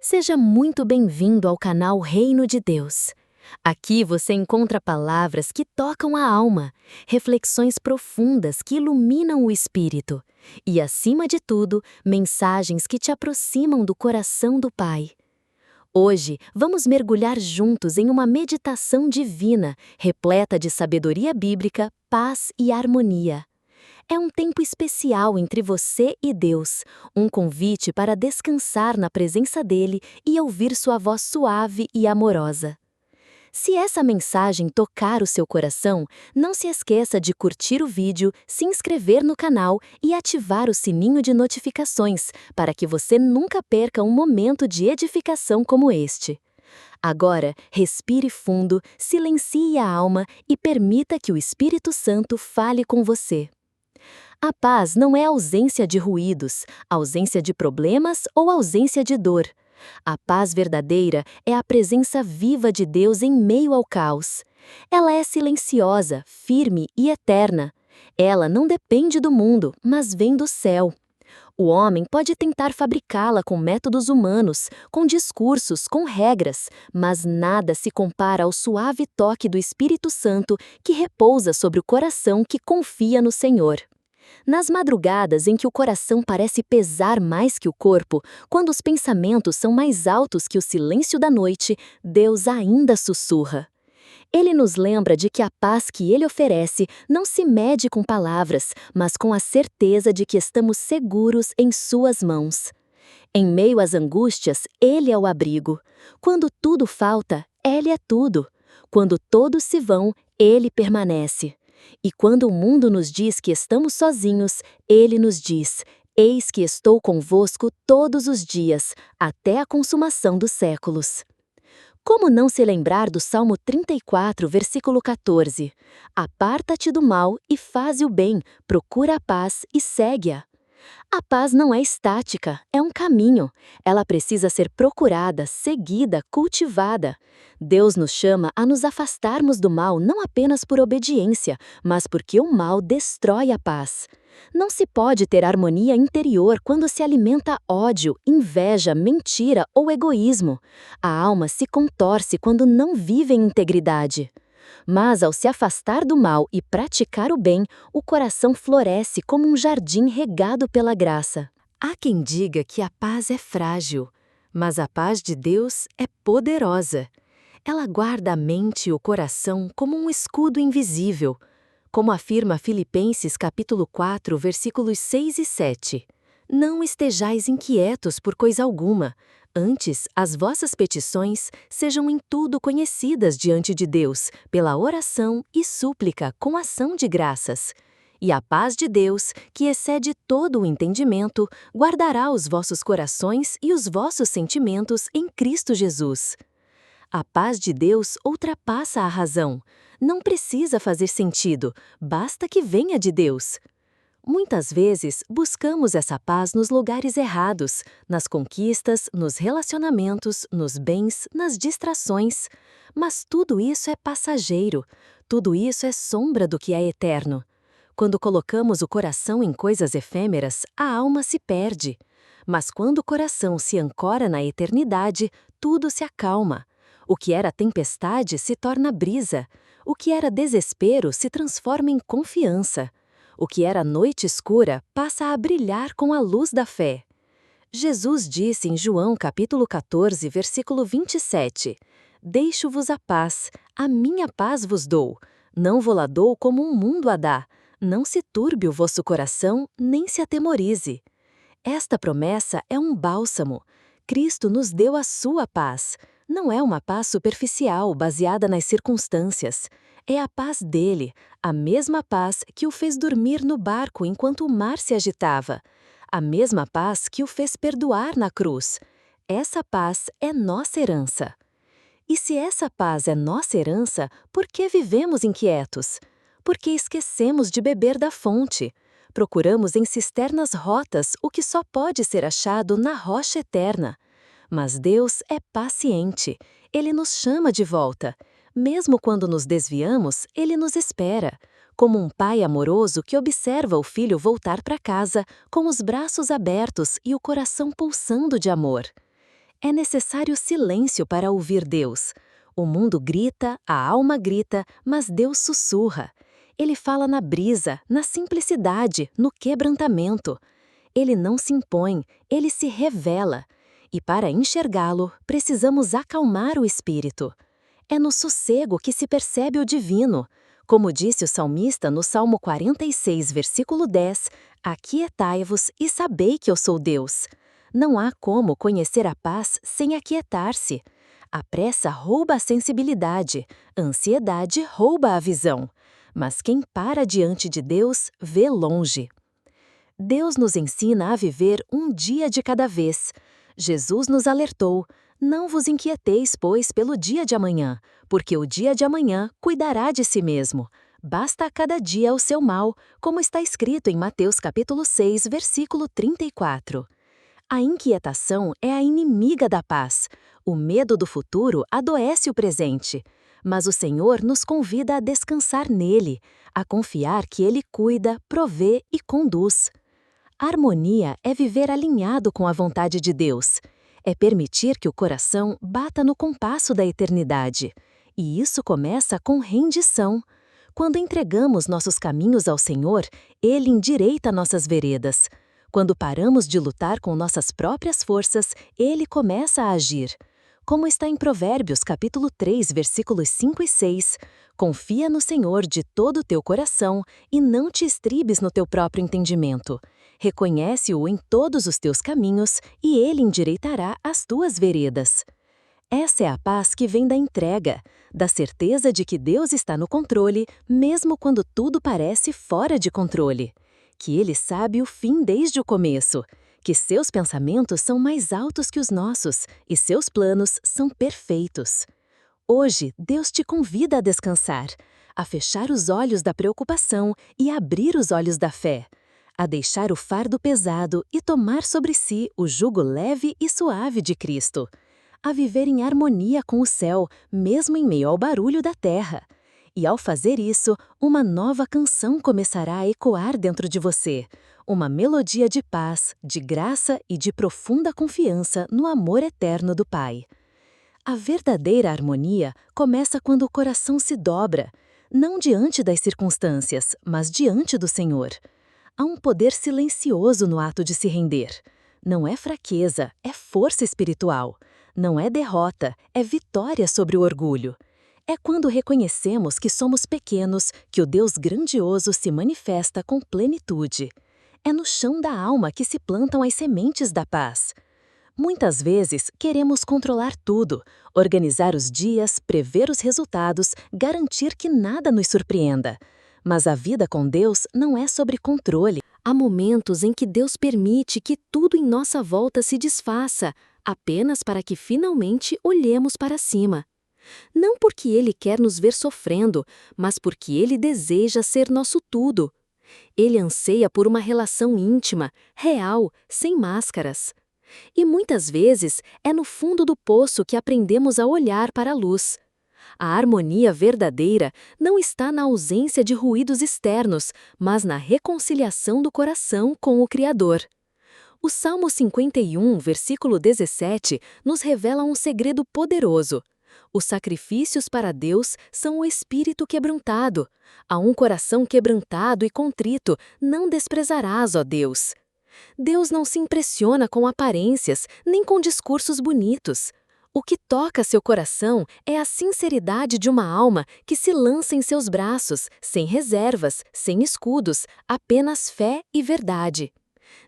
Seja muito bem-vindo ao canal Reino de Deus. Aqui você encontra palavras que tocam a alma, reflexões profundas que iluminam o espírito e, acima de tudo, mensagens que te aproximam do coração do Pai. Hoje, vamos mergulhar juntos em uma meditação divina, repleta de sabedoria bíblica, paz e harmonia. É um tempo especial entre você e Deus, um convite para descansar na presença dele e ouvir sua voz suave e amorosa. Se essa mensagem tocar o seu coração, não se esqueça de curtir o vídeo, se inscrever no canal e ativar o sininho de notificações para que você nunca perca um momento de edificação como este. Agora, respire fundo, silencie a alma e permita que o Espírito Santo fale com você. A paz não é ausência de ruídos, ausência de problemas ou ausência de dor. A paz verdadeira é a presença viva de Deus em meio ao caos. Ela é silenciosa, firme e eterna. Ela não depende do mundo, mas vem do céu. O homem pode tentar fabricá-la com métodos humanos, com discursos, com regras, mas nada se compara ao suave toque do Espírito Santo que repousa sobre o coração que confia no Senhor. Nas madrugadas em que o coração parece pesar mais que o corpo, quando os pensamentos são mais altos que o silêncio da noite, Deus ainda sussurra. Ele nos lembra de que a paz que Ele oferece não se mede com palavras, mas com a certeza de que estamos seguros em Suas mãos. Em meio às angústias, Ele é o abrigo. Quando tudo falta, Ele é tudo. Quando todos se vão, Ele permanece. E quando o mundo nos diz que estamos sozinhos, Ele nos diz: Eis que estou convosco todos os dias, até a consumação dos séculos. Como não se lembrar do Salmo 34, versículo 14? Aparta-te do mal e faze o bem, procura a paz e segue-a. A paz não é estática, é um caminho. Ela precisa ser procurada, seguida, cultivada. Deus nos chama a nos afastarmos do mal não apenas por obediência, mas porque o mal destrói a paz. Não se pode ter harmonia interior quando se alimenta ódio, inveja, mentira ou egoísmo. A alma se contorce quando não vive em integridade. Mas, ao se afastar do mal e praticar o bem, o coração floresce como um jardim regado pela graça. Há quem diga que a paz é frágil, mas a paz de Deus é poderosa. Ela guarda a mente e o coração como um escudo invisível, como afirma Filipenses capítulo 4, versículos 6 e 7. Não estejais inquietos por coisa alguma, antes as vossas petições sejam em tudo conhecidas diante de Deus, pela oração e súplica com ação de graças. E a paz de Deus, que excede todo o entendimento, guardará os vossos corações e os vossos sentimentos em Cristo Jesus. A paz de Deus ultrapassa a razão. Não precisa fazer sentido, basta que venha de Deus. Muitas vezes, buscamos essa paz nos lugares errados, nas conquistas, nos relacionamentos, nos bens, nas distrações. Mas tudo isso é passageiro, tudo isso é sombra do que é eterno. Quando colocamos o coração em coisas efêmeras, a alma se perde. Mas quando o coração se ancora na eternidade, tudo se acalma. O que era tempestade se torna brisa. O que era desespero se transforma em confiança. O que era noite escura passa a brilhar com a luz da fé. Jesus disse em João capítulo 14, versículo 27, Deixo-vos a paz, a minha paz vos dou. Não vo-la dou como o mundo a dá. Não se turbe o vosso coração, nem se atemorize. Esta promessa é um bálsamo. Cristo nos deu a sua paz. Não é uma paz superficial, baseada nas circunstâncias. É a paz dele, a mesma paz que o fez dormir no barco enquanto o mar se agitava. A mesma paz que o fez perdoar na cruz. Essa paz é nossa herança. E se essa paz é nossa herança, por que vivemos inquietos? Porque esquecemos de beber da fonte. Procuramos em cisternas rotas o que só pode ser achado na rocha eterna. Mas Deus é paciente. Ele nos chama de volta. Mesmo quando nos desviamos, Ele nos espera. Como um pai amoroso que observa o filho voltar para casa, com os braços abertos e o coração pulsando de amor. É necessário silêncio para ouvir Deus. O mundo grita, a alma grita, mas Deus sussurra. Ele fala na brisa, na simplicidade, no quebrantamento. Ele não se impõe, ele se revela. E para enxergá-lo, precisamos acalmar o espírito. É no sossego que se percebe o divino. Como disse o salmista no Salmo 46, versículo 10, aquietai-vos e sabei que eu sou Deus. Não há como conhecer a paz sem aquietar-se. A pressa rouba a sensibilidade, a ansiedade rouba a visão. Mas quem para diante de Deus, vê longe. Deus nos ensina a viver um dia de cada vez. Jesus nos alertou: não vos inquieteis, pois, pelo dia de amanhã, porque o dia de amanhã cuidará de si mesmo. Basta a cada dia o seu mal, como está escrito em Mateus capítulo 6, versículo 34. A inquietação é a inimiga da paz. O medo do futuro adoece o presente. Mas o Senhor nos convida a descansar nele, a confiar que Ele cuida, provê e conduz. Harmonia é viver alinhado com a vontade de Deus. É permitir que o coração bata no compasso da eternidade. E isso começa com rendição. Quando entregamos nossos caminhos ao Senhor, Ele endireita nossas veredas. Quando paramos de lutar com nossas próprias forças, Ele começa a agir. Como está em Provérbios capítulo 3, versículos 5 e 6, confia no Senhor de todo o teu coração e não te estribes no teu próprio entendimento. Reconhece-o em todos os teus caminhos e Ele endireitará as tuas veredas. Essa é a paz que vem da entrega, da certeza de que Deus está no controle, mesmo quando tudo parece fora de controle. Que Ele sabe o fim desde o começo, que seus pensamentos são mais altos que os nossos e seus planos são perfeitos. Hoje, Deus te convida a descansar, a fechar os olhos da preocupação e abrir os olhos da fé, a deixar o fardo pesado e tomar sobre si o jugo leve e suave de Cristo, a viver em harmonia com o céu, mesmo em meio ao barulho da terra. E ao fazer isso, uma nova canção começará a ecoar dentro de você, uma melodia de paz, de graça e de profunda confiança no amor eterno do Pai. A verdadeira harmonia começa quando o coração se dobra, não diante das circunstâncias, mas diante do Senhor. Há um poder silencioso no ato de se render. Não é fraqueza, é força espiritual. Não é derrota, é vitória sobre o orgulho. É quando reconhecemos que somos pequenos que o Deus grandioso se manifesta com plenitude. É no chão da alma que se plantam as sementes da paz. Muitas vezes queremos controlar tudo, organizar os dias, prever os resultados, garantir que nada nos surpreenda. Mas a vida com Deus não é sobre controle. Há momentos em que Deus permite que tudo em nossa volta se desfaça, apenas para que finalmente olhemos para cima. Não porque Ele quer nos ver sofrendo, mas porque Ele deseja ser nosso tudo. Ele anseia por uma relação íntima, real, sem máscaras. E muitas vezes é no fundo do poço que aprendemos a olhar para a luz. A harmonia verdadeira não está na ausência de ruídos externos, mas na reconciliação do coração com o Criador. O Salmo 51, versículo 17, nos revela um segredo poderoso. Os sacrifícios para Deus são o espírito quebrantado. A um coração quebrantado e contrito não desprezarás, ó Deus. Deus não se impressiona com aparências, nem com discursos bonitos. O que toca seu coração é a sinceridade de uma alma que se lança em seus braços, sem reservas, sem escudos, apenas fé e verdade.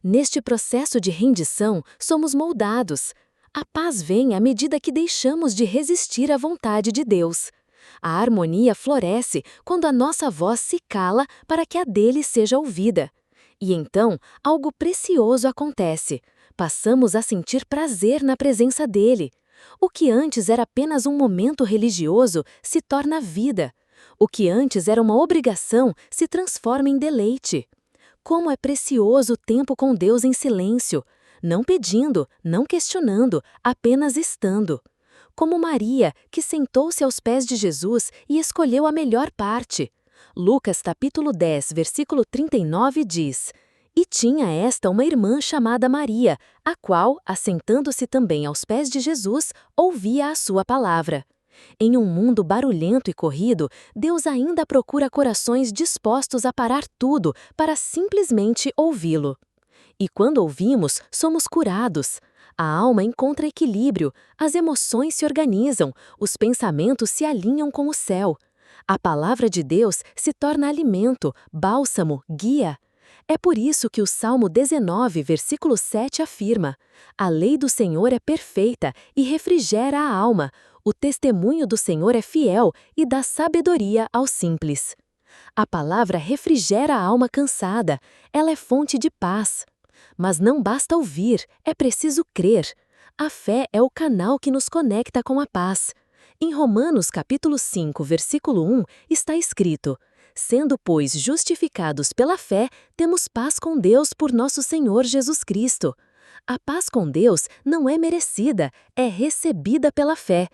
Neste processo de rendição, somos moldados. A paz vem à medida que deixamos de resistir à vontade de Deus. A harmonia floresce quando a nossa voz se cala para que a dele seja ouvida. E então, algo precioso acontece. Passamos a sentir prazer na presença dele. O que antes era apenas um momento religioso se torna vida. O que antes era uma obrigação se transforma em deleite. Como é precioso o tempo com Deus em silêncio, não pedindo, não questionando, apenas estando. Como Maria, que sentou-se aos pés de Jesus e escolheu a melhor parte. Lucas capítulo 10, versículo 39 diz: E tinha esta uma irmã chamada Maria, a qual, assentando-se também aos pés de Jesus, ouvia a sua palavra. Em um mundo barulhento e corrido, Deus ainda procura corações dispostos a parar tudo para simplesmente ouvi-lo. E quando ouvimos, somos curados. A alma encontra equilíbrio, as emoções se organizam, os pensamentos se alinham com o céu. A palavra de Deus se torna alimento, bálsamo, guia. É por isso que o Salmo 19, versículo 7 afirma: A lei do Senhor é perfeita e refrigera a alma. O testemunho do Senhor é fiel e dá sabedoria aos simples. A palavra refrigera a alma cansada, ela é fonte de paz. Mas não basta ouvir, é preciso crer. A fé é o canal que nos conecta com a paz. Em Romanos capítulo 5, versículo 1, está escrito: Sendo, pois, justificados pela fé, temos paz com Deus por nosso Senhor Jesus Cristo. A paz com Deus não é merecida, é recebida pela fé.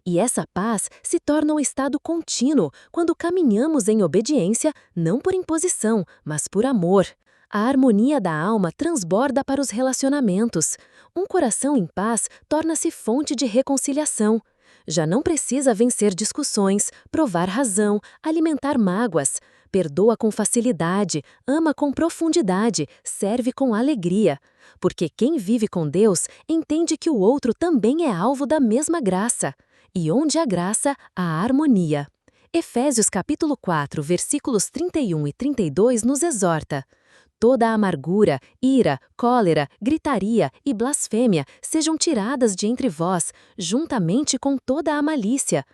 E essa paz se torna um estado contínuo quando caminhamos em obediência, não por imposição, mas por amor. A harmonia da alma transborda para os relacionamentos. Um coração em paz torna-se fonte de reconciliação. Já não precisa vencer discussões, provar razão, alimentar mágoas. Perdoa com facilidade, ama com profundidade, serve com alegria. Porque quem vive com Deus entende que o outro também é alvo da mesma graça. E onde há graça, há harmonia. Efésios capítulo 4, versículos 31 e 32 nos exorta: Toda a amargura, ira, cólera, gritaria e blasfêmia sejam tiradas de entre vós, juntamente com toda a malícia.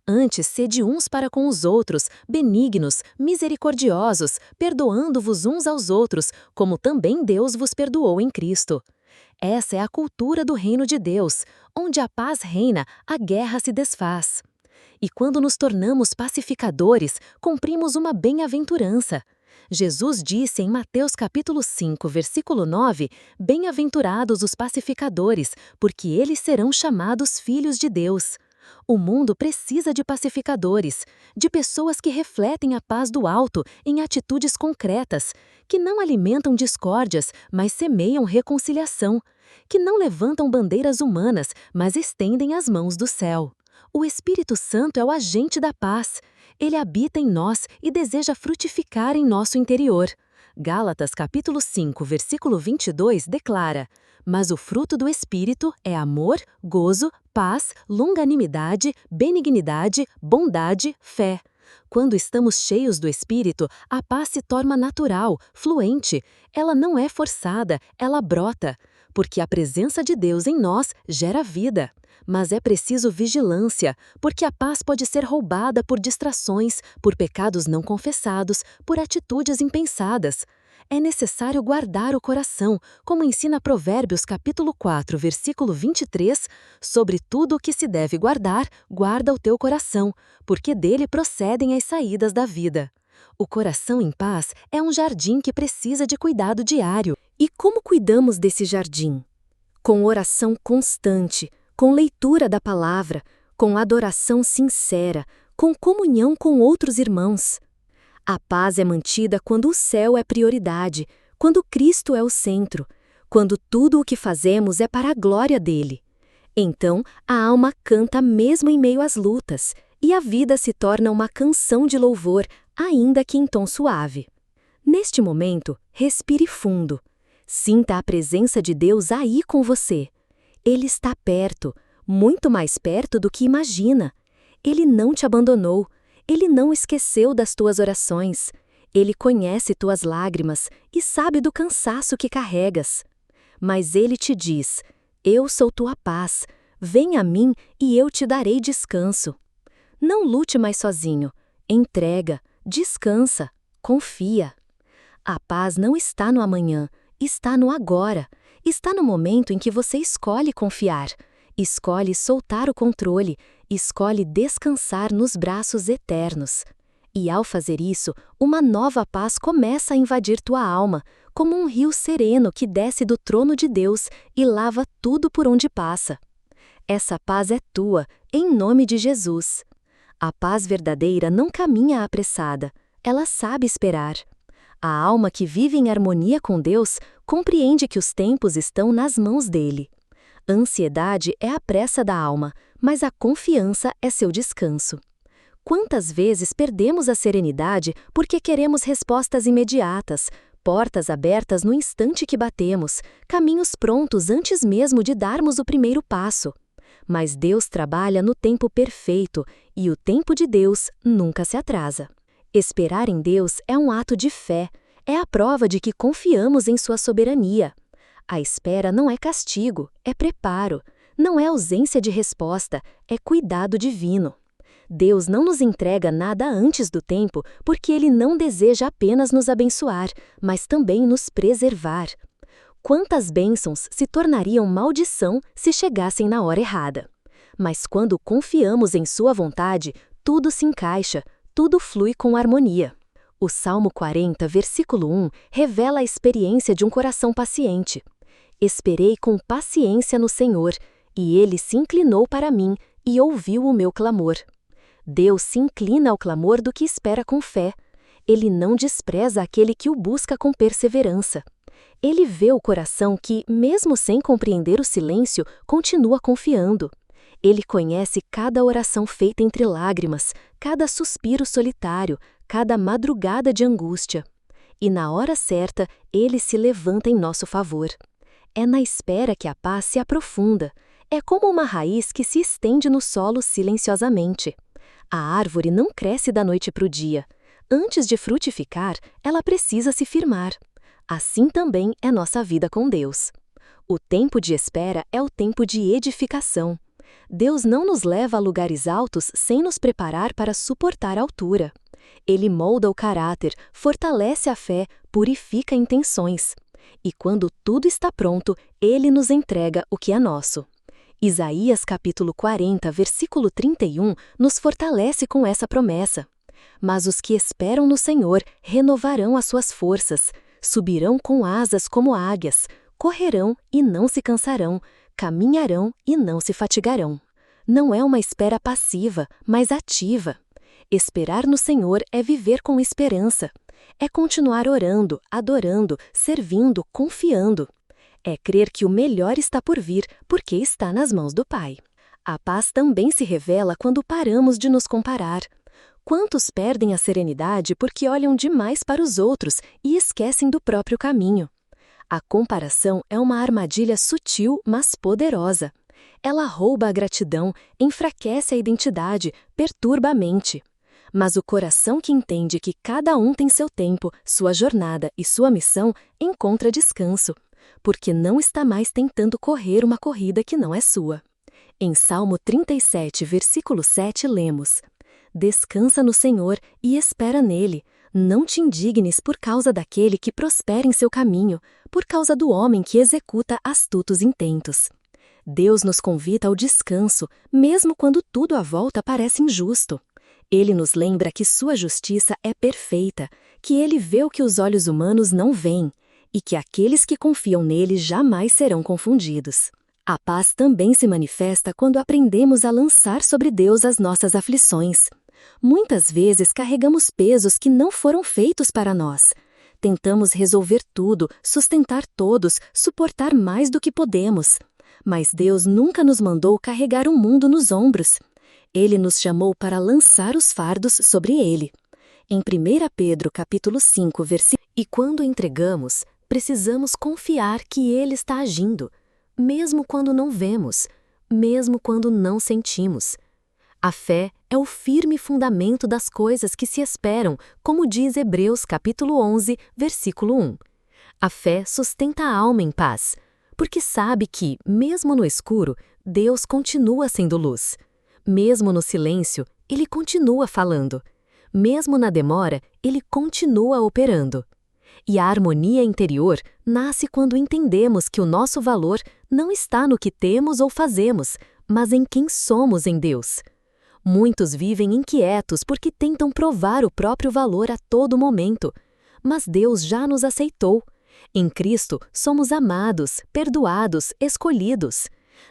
Antes, sede uns para com os outros, benignos, misericordiosos, perdoando-vos uns aos outros, como também Deus vos perdoou em Cristo. Essa é a cultura do reino de Deus. Onde a paz reina, a guerra se desfaz. E quando nos tornamos pacificadores, cumprimos uma bem-aventurança. Jesus disse em Mateus capítulo 5, versículo 9, Bem-aventurados os pacificadores, porque eles serão chamados filhos de Deus. O mundo precisa de pacificadores, de pessoas que refletem a paz do alto em atitudes concretas, que não alimentam discórdias, mas semeiam reconciliação, que não levantam bandeiras humanas, mas estendem as mãos do céu. O Espírito Santo é o agente da paz. Ele habita em nós e deseja frutificar em nosso interior. Gálatas capítulo 5, versículo 22 declara: Mas o fruto do Espírito é amor, gozo, paz, longanimidade, benignidade, bondade, fé. Quando estamos cheios do Espírito, a paz se torna natural, fluente. Ela não é forçada, ela brota. Porque a presença de Deus em nós gera vida. Mas é preciso vigilância, porque a paz pode ser roubada por distrações, por pecados não confessados, por atitudes impensadas. É necessário guardar o coração, como ensina Provérbios capítulo 4, versículo 23, sobre tudo o que se deve guardar, guarda o teu coração, porque dele procedem as saídas da vida. O coração em paz é um jardim que precisa de cuidado diário. E como cuidamos desse jardim? Com oração constante, com leitura da palavra, com adoração sincera, com comunhão com outros irmãos. A paz é mantida quando o céu é prioridade, quando Cristo é o centro, quando tudo o que fazemos é para a glória dele. Então, a alma canta mesmo em meio às lutas, e a vida se torna uma canção de louvor, ainda que em tom suave. Neste momento, respire fundo. Sinta a presença de Deus aí com você. Ele está perto, muito mais perto do que imagina. Ele não te abandonou. Ele não esqueceu das tuas orações. Ele conhece tuas lágrimas e sabe do cansaço que carregas. Mas ele te diz: Eu sou tua paz. Vem a mim e eu te darei descanso. Não lute mais sozinho. Entrega, descansa, confia. A paz não está no amanhã, está no agora. Está no momento em que você escolhe confiar, escolhe soltar o controle, escolhe descansar nos braços eternos. E ao fazer isso, uma nova paz começa a invadir tua alma, como um rio sereno que desce do trono de Deus e lava tudo por onde passa. Essa paz é tua, em nome de Jesus. A paz verdadeira não caminha apressada, ela sabe esperar. A alma que vive em harmonia com Deus compreende que os tempos estão nas mãos dele. A ansiedade é a pressa da alma, mas a confiança é seu descanso. Quantas vezes perdemos a serenidade porque queremos respostas imediatas, portas abertas no instante que batemos, caminhos prontos antes mesmo de darmos o primeiro passo. Mas Deus trabalha no tempo perfeito e o tempo de Deus nunca se atrasa. Esperar em Deus é um ato de fé, é a prova de que confiamos em sua soberania. A espera não é castigo, é preparo. Não é ausência de resposta, é cuidado divino. Deus não nos entrega nada antes do tempo porque Ele não deseja apenas nos abençoar, mas também nos preservar. Quantas bênçãos se tornariam maldição se chegassem na hora errada? Mas quando confiamos em Sua vontade, tudo se encaixa, tudo flui com harmonia. O Salmo 40, versículo 1, revela a experiência de um coração paciente. Esperei com paciência no Senhor, e Ele se inclinou para mim e ouviu o meu clamor. Deus se inclina ao clamor do que espera com fé. Ele não despreza aquele que o busca com perseverança. Ele vê o coração que, mesmo sem compreender o silêncio, continua confiando. Ele conhece cada oração feita entre lágrimas, cada suspiro solitário, cada madrugada de angústia. E na hora certa, Ele se levanta em nosso favor. É na espera que a paz se aprofunda. É como uma raiz que se estende no solo silenciosamente. A árvore não cresce da noite para o dia. Antes de frutificar, ela precisa se firmar. Assim também é nossa vida com Deus. O tempo de espera é o tempo de edificação. Deus não nos leva a lugares altos sem nos preparar para suportar a altura. Ele molda o caráter, fortalece a fé, purifica intenções. E quando tudo está pronto, Ele nos entrega o que é nosso. Isaías capítulo 40, versículo 31, nos fortalece com essa promessa. Mas os que esperam no Senhor renovarão as suas forças, subirão com asas como águias, correrão e não se cansarão, caminharão e não se fatigarão. Não é uma espera passiva, mas ativa. Esperar no Senhor é viver com esperança. É continuar orando, adorando, servindo, confiando. É crer que o melhor está por vir, porque está nas mãos do Pai. A paz também se revela quando paramos de nos comparar. Quantos perdem a serenidade porque olham demais para os outros e esquecem do próprio caminho? A comparação é uma armadilha sutil, mas poderosa. Ela rouba a gratidão, enfraquece a identidade, perturba a mente. Mas o coração que entende que cada um tem seu tempo, sua jornada e sua missão, encontra descanso, porque não está mais tentando correr uma corrida que não é sua. Em Salmo 37, versículo 7, lemos: Descansa no Senhor e espera nele. Não te indignes por causa daquele que prospera em seu caminho, por causa do homem que executa astutos intentos. Deus nos convida ao descanso, mesmo quando tudo à volta parece injusto. Ele nos lembra que sua justiça é perfeita, que ele vê o que os olhos humanos não veem, e que aqueles que confiam nele jamais serão confundidos. A paz também se manifesta quando aprendemos a lançar sobre Deus as nossas aflições. Muitas vezes carregamos pesos que não foram feitos para nós. Tentamos resolver tudo, sustentar todos, suportar mais do que podemos. Mas Deus nunca nos mandou carregar o mundo nos ombros. Ele nos chamou para lançar os fardos sobre ele. Em 1 Pedro capítulo 5, versículo: E quando entregamos, precisamos confiar que Ele está agindo, mesmo quando não vemos, mesmo quando não sentimos. A fé é o firme fundamento das coisas que se esperam, como diz Hebreus capítulo 11, versículo 1. A fé sustenta a alma em paz, porque sabe que, mesmo no escuro, Deus continua sendo luz. Mesmo no silêncio, Ele continua falando. Mesmo na demora, Ele continua operando. E a harmonia interior nasce quando entendemos que o nosso valor não está no que temos ou fazemos, mas em quem somos em Deus. Muitos vivem inquietos porque tentam provar o próprio valor a todo momento, mas Deus já nos aceitou. Em Cristo, somos amados, perdoados, escolhidos.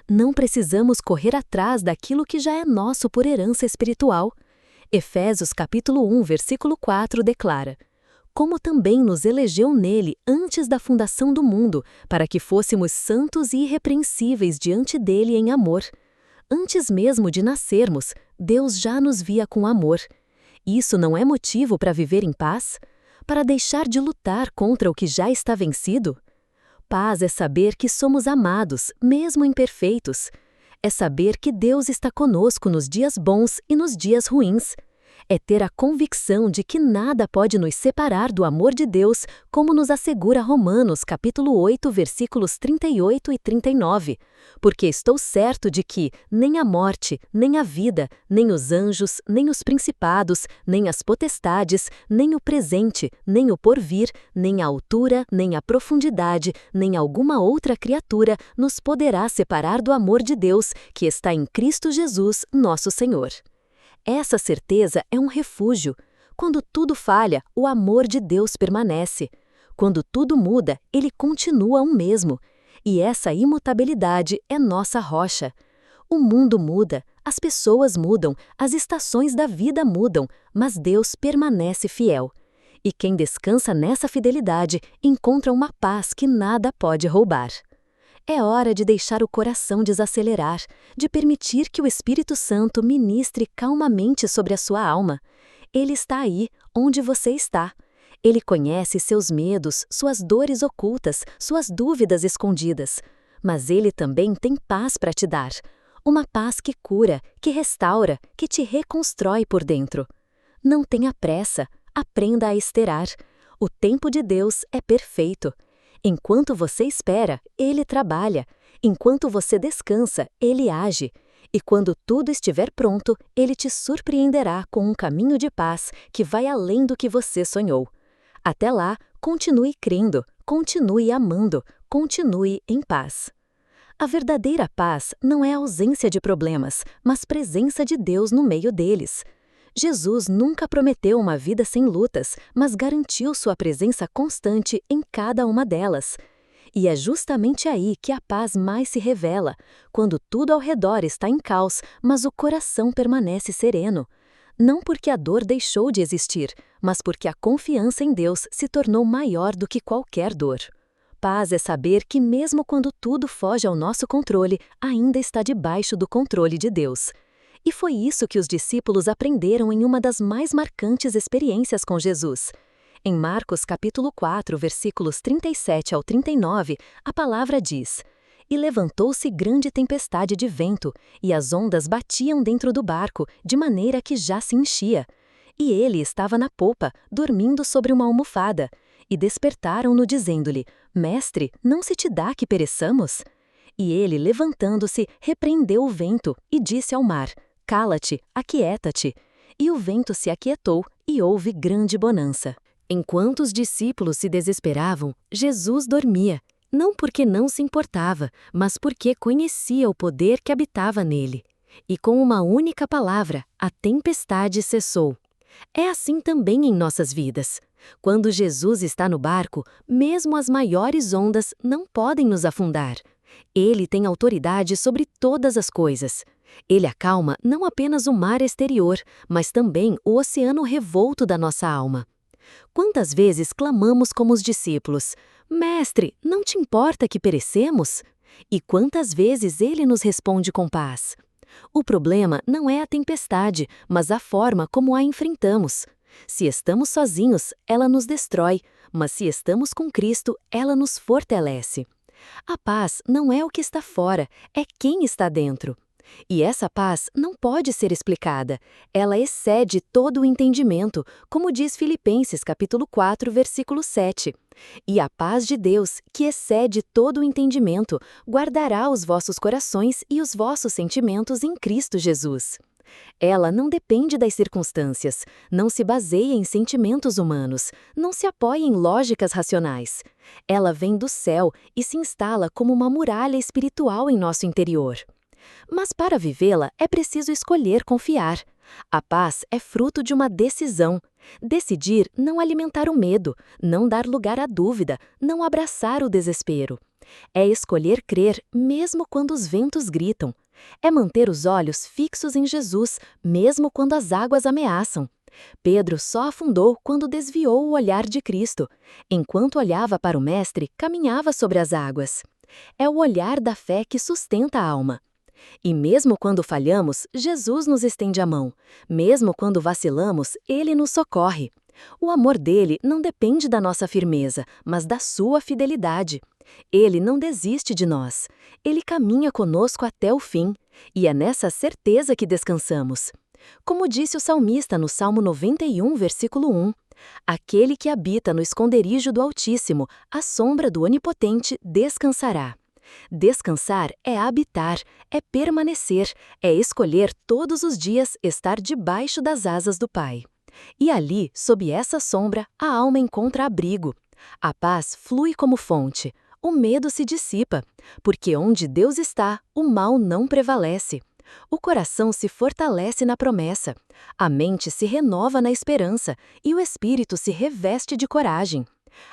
Não precisamos correr atrás daquilo que já é nosso por herança espiritual. Efésios capítulo 1, versículo 4 declara: como também nos elegeu nele antes da fundação do mundo, para que fôssemos santos e irrepreensíveis diante dele em amor. Antes mesmo de nascermos, Deus já nos via com amor. Isso não é motivo para viver em paz? Para deixar de lutar contra o que já está vencido? Paz é saber que somos amados, mesmo imperfeitos. É saber que Deus está conosco nos dias bons e nos dias ruins. É ter a convicção de que nada pode nos separar do amor de Deus, como nos assegura Romanos, capítulo 8, versículos 38 e 39. Porque estou certo de que nem a morte, nem a vida, nem os anjos, nem os principados, nem as potestades, nem o presente, nem o porvir, nem a altura, nem a profundidade, nem alguma outra criatura nos poderá separar do amor de Deus, que está em Cristo Jesus, nosso Senhor. Essa certeza é um refúgio. Quando tudo falha, o amor de Deus permanece. Quando tudo muda, ele continua o mesmo. E essa imutabilidade é nossa rocha. O mundo muda, as pessoas mudam, as estações da vida mudam, mas Deus permanece fiel. E quem descansa nessa fidelidade encontra uma paz que nada pode roubar. É hora de deixar o coração desacelerar, de permitir que o Espírito Santo ministre calmamente sobre a sua alma. Ele está aí, onde você está. Ele conhece seus medos, suas dores ocultas, suas dúvidas escondidas. Mas ele também tem paz para te dar. Uma paz que cura, que restaura, que te reconstrói por dentro. Não tenha pressa, aprenda a esperar. O tempo de Deus é perfeito. Enquanto você espera, Ele trabalha. Enquanto você descansa, Ele age. E quando tudo estiver pronto, Ele te surpreenderá com um caminho de paz que vai além do que você sonhou. Até lá, continue crendo, continue amando, continue em paz. A verdadeira paz não é a ausência de problemas, mas presença de Deus no meio deles. Jesus nunca prometeu uma vida sem lutas, mas garantiu sua presença constante em cada uma delas. E é justamente aí que a paz mais se revela, quando tudo ao redor está em caos, mas o coração permanece sereno. Não porque a dor deixou de existir, mas porque a confiança em Deus se tornou maior do que qualquer dor. Paz é saber que mesmo quando tudo foge ao nosso controle, ainda está debaixo do controle de Deus. E foi isso que os discípulos aprenderam em uma das mais marcantes experiências com Jesus. Em Marcos capítulo 4, versículos 37 ao 39, a palavra diz: E levantou-se grande tempestade de vento, e as ondas batiam dentro do barco, de maneira que já se enchia. E ele estava na popa, dormindo sobre uma almofada. E despertaram-no dizendo-lhe: Mestre, não se te dá que pereçamos? E ele, levantando-se, repreendeu o vento e disse ao mar: Cala-te, aquieta-te. E o vento se aquietou e houve grande bonança. Enquanto os discípulos se desesperavam, Jesus dormia, não porque não se importava, mas porque conhecia o poder que habitava nele. E com uma única palavra, a tempestade cessou. É assim também em nossas vidas. Quando Jesus está no barco, mesmo as maiores ondas não podem nos afundar. Ele tem autoridade sobre todas as coisas. Ele acalma não apenas o mar exterior, mas também o oceano revolto da nossa alma. Quantas vezes clamamos como os discípulos: Mestre, não te importa que perecemos? E quantas vezes ele nos responde com paz? O problema não é a tempestade, mas a forma como a enfrentamos. Se estamos sozinhos, ela nos destrói, mas se estamos com Cristo, ela nos fortalece. A paz não é o que está fora, é quem está dentro. E essa paz não pode ser explicada. Ela excede todo o entendimento, como diz Filipenses capítulo 4, versículo 7. E a paz de Deus, que excede todo o entendimento, guardará os vossos corações e os vossos sentimentos em Cristo Jesus. Ela não depende das circunstâncias, não se baseia em sentimentos humanos, não se apoia em lógicas racionais. Ela vem do céu e se instala como uma muralha espiritual em nosso interior. Mas para vivê-la é preciso escolher confiar. A paz é fruto de uma decisão. Decidir não alimentar o medo, não dar lugar à dúvida, não abraçar o desespero. É escolher crer mesmo quando os ventos gritam. É manter os olhos fixos em Jesus, mesmo quando as águas ameaçam. Pedro só afundou quando desviou o olhar de Cristo. Enquanto olhava para o Mestre, caminhava sobre as águas. É o olhar da fé que sustenta a alma. E mesmo quando falhamos, Jesus nos estende a mão. Mesmo quando vacilamos, Ele nos socorre. O amor dele não depende da nossa firmeza, mas da sua fidelidade. Ele não desiste de nós. Ele caminha conosco até o fim. E é nessa certeza que descansamos. Como disse o salmista no Salmo 91, versículo 1, aquele que habita no esconderijo do Altíssimo, à sombra do Onipotente, descansará. Descansar é habitar, é permanecer, é escolher todos os dias estar debaixo das asas do Pai. E ali, sob essa sombra, a alma encontra abrigo. A paz flui como fonte, o medo se dissipa, porque onde Deus está, o mal não prevalece. O coração se fortalece na promessa, a mente se renova na esperança e o espírito se reveste de coragem.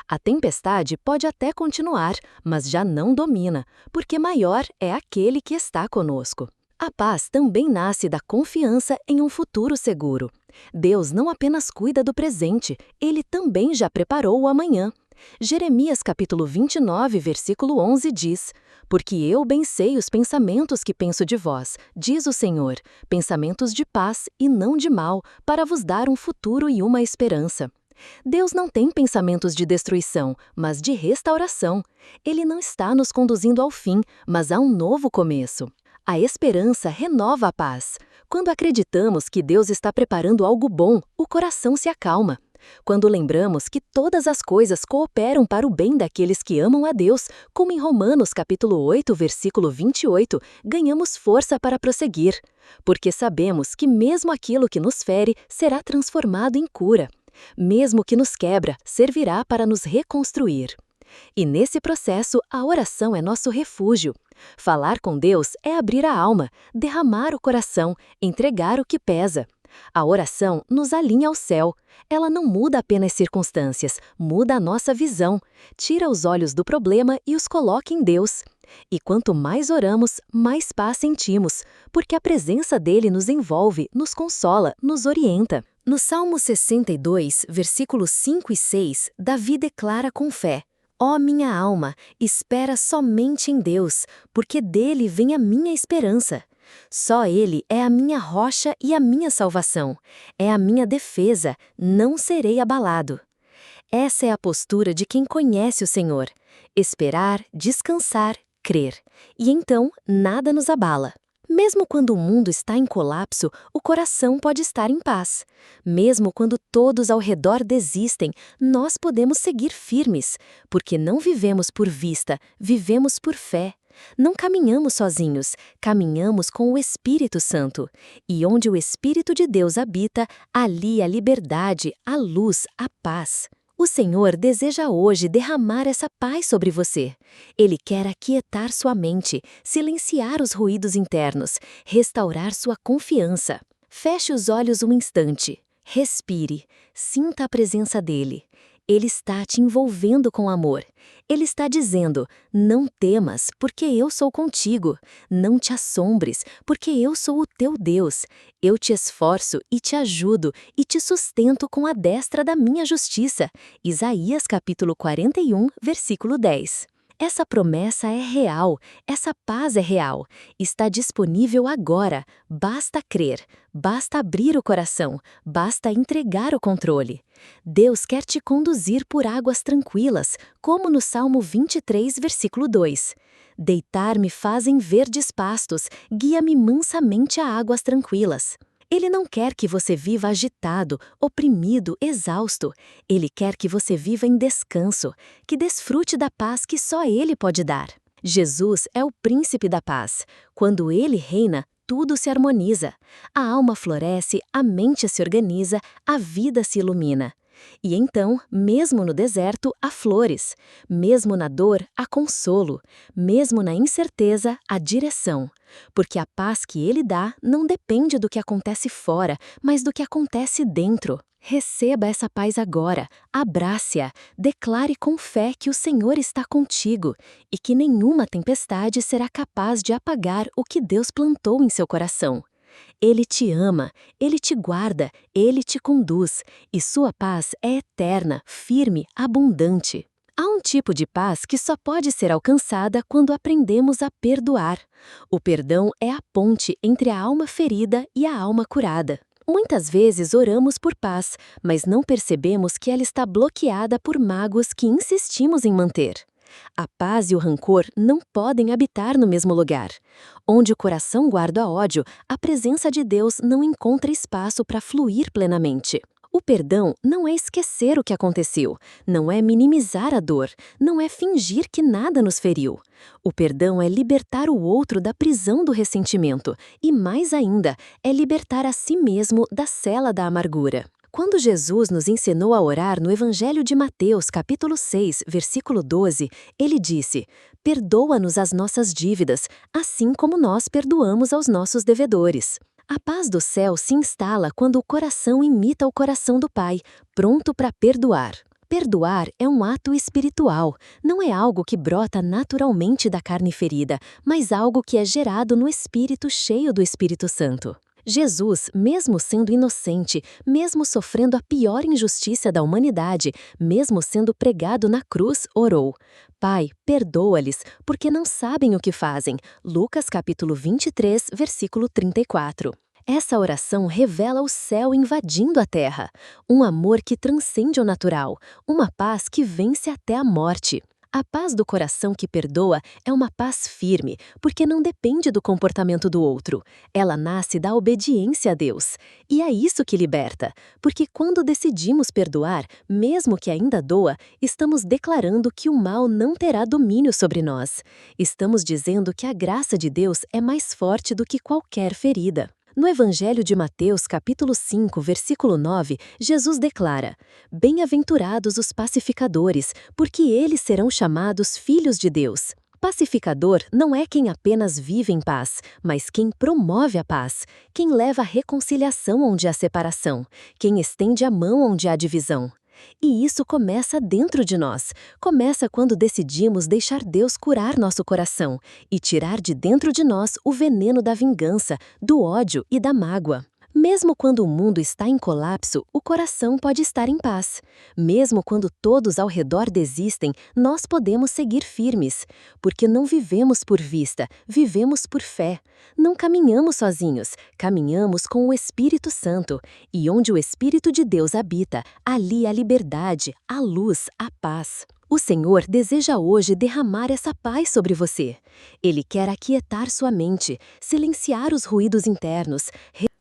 A tempestade pode até continuar, mas já não domina, porque maior é aquele que está conosco. A paz também nasce da confiança em um futuro seguro. Deus não apenas cuida do presente, Ele também já preparou o amanhã. Jeremias capítulo 29, versículo 11 diz: porque eu bem sei os pensamentos que penso de vós, diz o Senhor, pensamentos de paz e não de mal, para vos dar um futuro e uma esperança. Deus não tem pensamentos de destruição, mas de restauração. Ele não está nos conduzindo ao fim, mas a um novo começo. A esperança renova a paz. Quando acreditamos que Deus está preparando algo bom, o coração se acalma. Quando lembramos que todas as coisas cooperam para o bem daqueles que amam a Deus, como em Romanos capítulo 8, versículo 28, ganhamos força para prosseguir. Porque sabemos que mesmo aquilo que nos fere será transformado em cura. Mesmo que nos quebra, servirá para nos reconstruir. E nesse processo, a oração é nosso refúgio. Falar com Deus é abrir a alma, derramar o coração, entregar o que pesa. A oração nos alinha ao céu. Ela não muda apenas circunstâncias, muda a nossa visão, tira os olhos do problema e os coloca em Deus. E quanto mais oramos, mais paz sentimos, porque a presença dele nos envolve, nos consola, nos orienta. No Salmo 62, versículos 5 e 6, Davi declara com fé: ó minha alma, espera somente em Deus, porque dele vem a minha esperança. Só Ele é a minha rocha e a minha salvação. É a minha defesa, não serei abalado. Essa é a postura de quem conhece o Senhor. Esperar, descansar, crer. E então, nada nos abala. Mesmo quando o mundo está em colapso, o coração pode estar em paz. Mesmo quando todos ao redor desistem, nós podemos seguir firmes, porque não vivemos por vista, vivemos por fé. Não caminhamos sozinhos, caminhamos com o Espírito Santo. E onde o Espírito de Deus habita, ali a liberdade, a luz, a paz. O Senhor deseja hoje derramar essa paz sobre você. Ele quer aquietar sua mente, silenciar os ruídos internos, restaurar sua confiança. Feche os olhos um instante. Respire. Sinta a presença dele. Ele está te envolvendo com amor. Ele está dizendo: não temas, porque eu sou contigo. Não te assombres, porque eu sou o teu Deus. Eu te esforço e te ajudo e te sustento com a destra da minha justiça. Isaías capítulo 41, versículo 10. Essa promessa é real, essa paz é real. Está disponível agora. Basta crer, basta abrir o coração, basta entregar o controle. Deus quer te conduzir por águas tranquilas, como no Salmo 23, versículo 2. Deitar-me fazem verdes pastos, guia-me mansamente a águas tranquilas. Ele não quer que você viva agitado, oprimido, exausto. Ele quer que você viva em descanso, que desfrute da paz que só Ele pode dar. Jesus é o príncipe da paz. Quando Ele reina, tudo se harmoniza. A alma floresce, a mente se organiza, a vida se ilumina. E então, mesmo no deserto, há flores. Mesmo na dor, há consolo. Mesmo na incerteza, há direção. Porque a paz que Ele dá não depende do que acontece fora, mas do que acontece dentro. Receba essa paz agora, abrace-a, declare com fé que o Senhor está contigo e que nenhuma tempestade será capaz de apagar o que Deus plantou em seu coração. Ele te ama, Ele te guarda, Ele te conduz, e sua paz é eterna, firme, abundante. Há um tipo de paz que só pode ser alcançada quando aprendemos a perdoar. O perdão é a ponte entre a alma ferida e a alma curada. Muitas vezes oramos por paz, mas não percebemos que ela está bloqueada por mágoas que insistimos em manter. A paz e o rancor não podem habitar no mesmo lugar. Onde o coração guarda ódio, a presença de Deus não encontra espaço para fluir plenamente. O perdão não é esquecer o que aconteceu, não é minimizar a dor, não é fingir que nada nos feriu. O perdão é libertar o outro da prisão do ressentimento e, mais ainda, é libertar a si mesmo da cela da amargura. Quando Jesus nos ensinou a orar no Evangelho de Mateus, capítulo 6, versículo 12, ele disse: "Perdoa-nos as nossas dívidas, assim como nós perdoamos aos nossos devedores." A paz do céu se instala quando o coração imita o coração do Pai, pronto para perdoar. Perdoar é um ato espiritual, não é algo que brota naturalmente da carne ferida, mas algo que é gerado no espírito cheio do Espírito Santo. Jesus, mesmo sendo inocente, mesmo sofrendo a pior injustiça da humanidade, mesmo sendo pregado na cruz, orou: "Pai, perdoa-lhes, porque não sabem o que fazem." Lucas capítulo 23, versículo 34. Essa oração revela o céu invadindo a terra, um amor que transcende o natural, uma paz que vence até a morte. A paz do coração que perdoa é uma paz firme, porque não depende do comportamento do outro. Ela nasce da obediência a Deus. E é isso que liberta, porque quando decidimos perdoar, mesmo que ainda doa, estamos declarando que o mal não terá domínio sobre nós. Estamos dizendo que a graça de Deus é mais forte do que qualquer ferida. No Evangelho de Mateus, capítulo 5, versículo 9, Jesus declara: "Bem-aventurados os pacificadores, porque eles serão chamados filhos de Deus." Pacificador não é quem apenas vive em paz, mas quem promove a paz, quem leva a reconciliação onde há separação, quem estende a mão onde há divisão. E isso começa dentro de nós. Começa quando decidimos deixar Deus curar nosso coração e tirar de dentro de nós o veneno da vingança, do ódio e da mágoa. Mesmo quando o mundo está em colapso, o coração pode estar em paz. Mesmo quando todos ao redor desistem, nós podemos seguir firmes. Porque não vivemos por vista, vivemos por fé. Não caminhamos sozinhos, caminhamos com o Espírito Santo. E onde o Espírito de Deus habita, ali há liberdade, a luz, a paz. O Senhor deseja hoje derramar essa paz sobre você. Ele quer aquietar sua mente, silenciar os ruídos internos.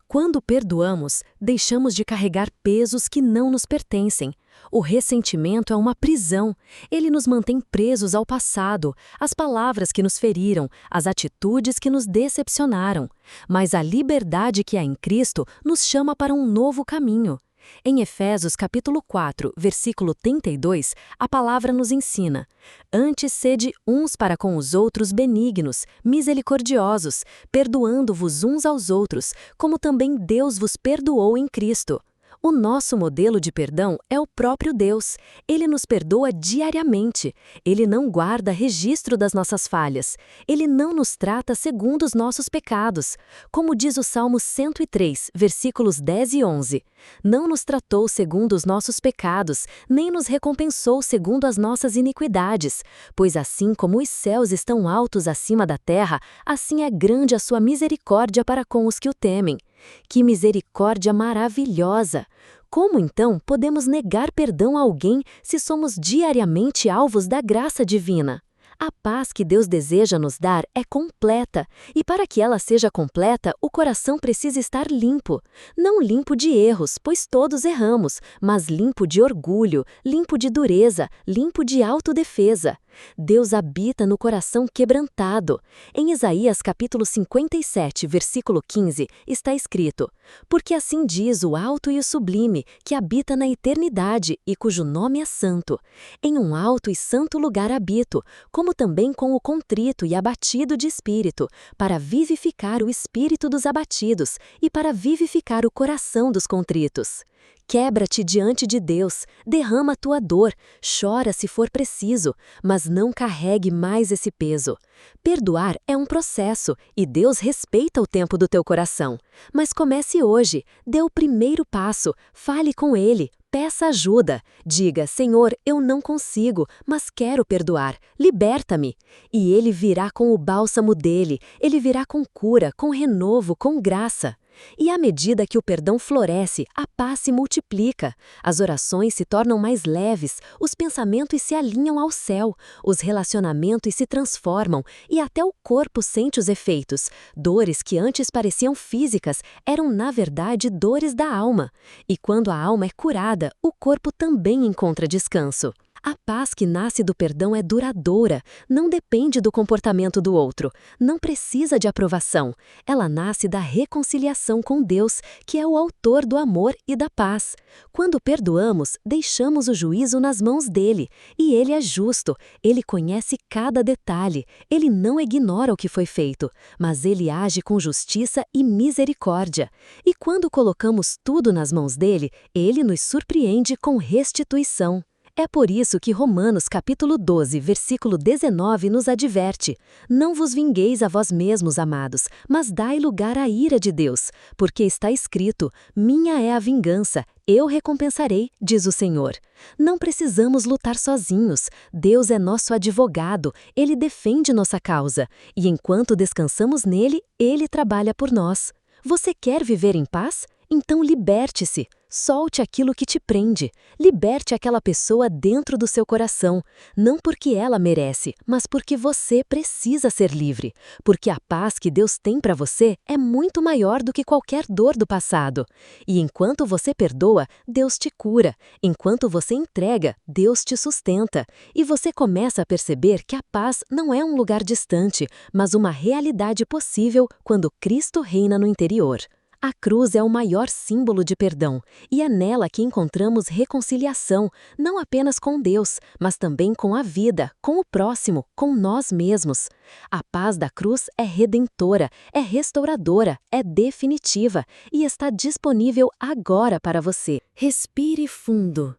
Quando perdoamos, deixamos de carregar pesos que não nos pertencem. O ressentimento é uma prisão. Ele nos mantém presos ao passado, às palavras que nos feriram, às atitudes que nos decepcionaram. Mas a liberdade que há em Cristo nos chama para um novo caminho. Em Efésios capítulo 4, versículo 32, a palavra nos ensina: "Antes sede uns para com os outros benignos, misericordiosos, perdoando-vos uns aos outros, como também Deus vos perdoou em Cristo." O nosso modelo de perdão é o próprio Deus. Ele nos perdoa diariamente. Ele não guarda registro das nossas falhas. Ele não nos trata segundo os nossos pecados. Como diz o Salmo 103, versículos 10 e 11. "Não nos tratou segundo os nossos pecados, nem nos recompensou segundo as nossas iniquidades. Pois assim como os céus estão altos acima da terra, assim é grande a sua misericórdia para com os que o temem." Que misericórdia maravilhosa! Como então podemos negar perdão a alguém se somos diariamente alvos da graça divina? A paz que Deus deseja nos dar é completa, e para que ela seja completa, o coração precisa estar limpo. Não limpo de erros, pois todos erramos, mas limpo de orgulho, limpo de dureza, limpo de autodefesa. Deus habita no coração quebrantado. Em Isaías capítulo 57, versículo 15, está escrito: "Porque assim diz o alto e o sublime, que habita na eternidade e cujo nome é santo. Em um alto e santo lugar habito, como também com o contrito e abatido de espírito, para vivificar o espírito dos abatidos e para vivificar o coração dos contritos." Quebra-te diante de Deus, derrama a tua dor, chora se for preciso, mas não carregue mais esse peso. Perdoar é um processo e Deus respeita o tempo do teu coração. Mas comece hoje, dê o primeiro passo, fale com Ele, peça ajuda. Diga, Senhor, eu não consigo, mas quero perdoar, liberta-me. E Ele virá com o bálsamo dele, Ele virá com cura, com renovo, com graça. E à medida que o perdão floresce, a paz se multiplica, as orações se tornam mais leves, os pensamentos se alinham ao céu, os relacionamentos se transformam e até o corpo sente os efeitos. Dores que antes pareciam físicas eram, na verdade, dores da alma. E quando a alma é curada, o corpo também encontra descanso. A paz que nasce do perdão é duradoura, não depende do comportamento do outro, não precisa de aprovação. Ela nasce da reconciliação com Deus, que é o autor do amor e da paz. Quando perdoamos, deixamos o juízo nas mãos dele, e ele é justo, ele conhece cada detalhe, ele não ignora o que foi feito, mas ele age com justiça e misericórdia. E quando colocamos tudo nas mãos dele, ele nos surpreende com restituição. É por isso que Romanos capítulo 12, versículo 19 nos adverte: Não vos vingueis a vós mesmos, amados, mas dai lugar à ira de Deus, porque está escrito: Minha é a vingança, eu recompensarei, diz o Senhor. Não precisamos lutar sozinhos, Deus é nosso advogado, Ele defende nossa causa, e enquanto descansamos nele, Ele trabalha por nós. Você quer viver em paz? Então liberte-se. Solte aquilo que te prende. Liberte aquela pessoa dentro do seu coração. Não porque ela merece, mas porque você precisa ser livre. Porque a paz que Deus tem para você é muito maior do que qualquer dor do passado. E enquanto você perdoa, Deus te cura. Enquanto você entrega, Deus te sustenta. E você começa a perceber que a paz não é um lugar distante, mas uma realidade possível quando Cristo reina no interior. A cruz é o maior símbolo de perdão, e é nela que encontramos reconciliação, não apenas com Deus, mas também com a vida, com o próximo, com nós mesmos. A paz da cruz é redentora, é restauradora, é definitiva e está disponível agora para você. Respire fundo.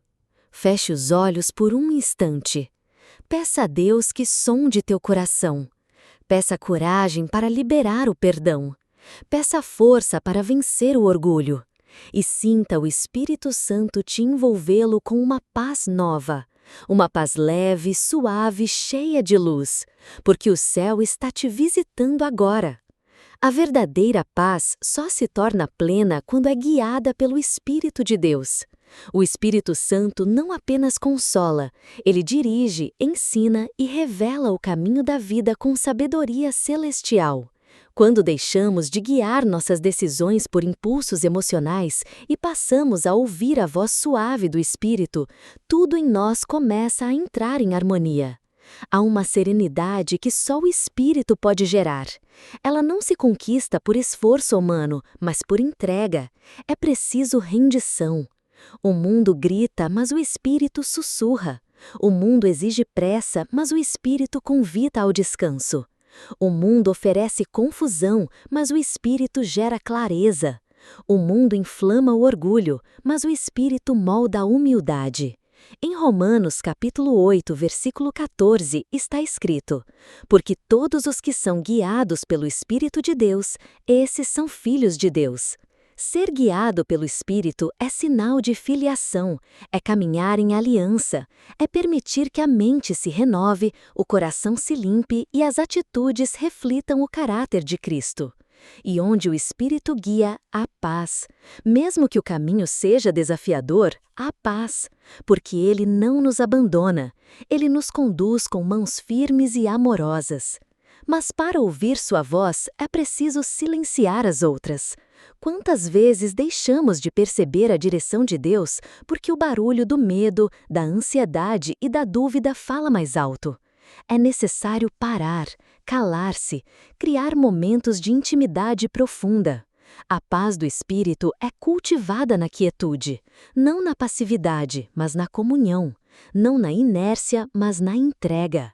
Feche os olhos por um instante. Peça a Deus que sonde teu coração. Peça coragem para liberar o perdão. Peça força para vencer o orgulho e sinta o Espírito Santo te envolvê-lo com uma paz nova, uma paz leve, suave, cheia de luz, porque o céu está te visitando agora. A verdadeira paz só se torna plena quando é guiada pelo Espírito de Deus. O Espírito Santo não apenas consola, ele dirige, ensina e revela o caminho da vida com sabedoria celestial. Quando deixamos de guiar nossas decisões por impulsos emocionais e passamos a ouvir a voz suave do Espírito, tudo em nós começa a entrar em harmonia. Há uma serenidade que só o Espírito pode gerar. Ela não se conquista por esforço humano, mas por entrega. É preciso rendição. O mundo grita, mas o Espírito sussurra. O mundo exige pressa, mas o Espírito convida ao descanso. O mundo oferece confusão, mas o Espírito gera clareza. O mundo inflama o orgulho, mas o Espírito molda a humildade. Em Romanos capítulo 8, versículo 14, está escrito: Porque todos os que são guiados pelo Espírito de Deus, esses são filhos de Deus. Ser guiado pelo Espírito é sinal de filiação, é caminhar em aliança, é permitir que a mente se renove, o coração se limpe e as atitudes reflitam o caráter de Cristo. E onde o Espírito guia, há paz. Mesmo que o caminho seja desafiador, há paz, porque Ele não nos abandona, Ele nos conduz com mãos firmes e amorosas. Mas para ouvir sua voz, é preciso silenciar as outras. Quantas vezes deixamos de perceber a direção de Deus porque o barulho do medo, da ansiedade e da dúvida fala mais alto? É necessário parar, calar-se, criar momentos de intimidade profunda. A paz do Espírito é cultivada na quietude, não na passividade, mas na comunhão, não na inércia, mas na entrega.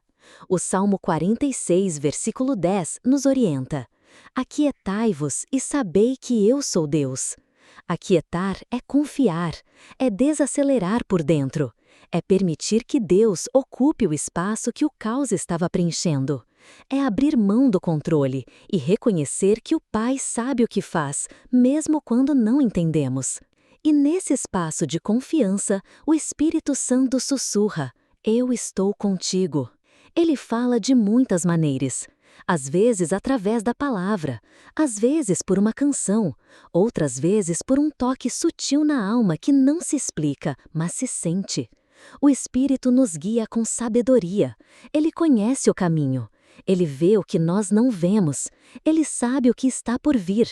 O Salmo 46, versículo 10, nos orienta: Aquietai-vos e sabei que eu sou Deus. Aquietar é confiar, é desacelerar por dentro, é permitir que Deus ocupe o espaço que o caos estava preenchendo. É abrir mão do controle e reconhecer que o Pai sabe o que faz, mesmo quando não entendemos. E nesse espaço de confiança, o Espírito Santo sussurra: Eu estou contigo. Ele fala de muitas maneiras. Às vezes através da palavra, às vezes por uma canção, outras vezes por um toque sutil na alma que não se explica, mas se sente. O Espírito nos guia com sabedoria. Ele conhece o caminho. Ele vê o que nós não vemos. Ele sabe o que está por vir.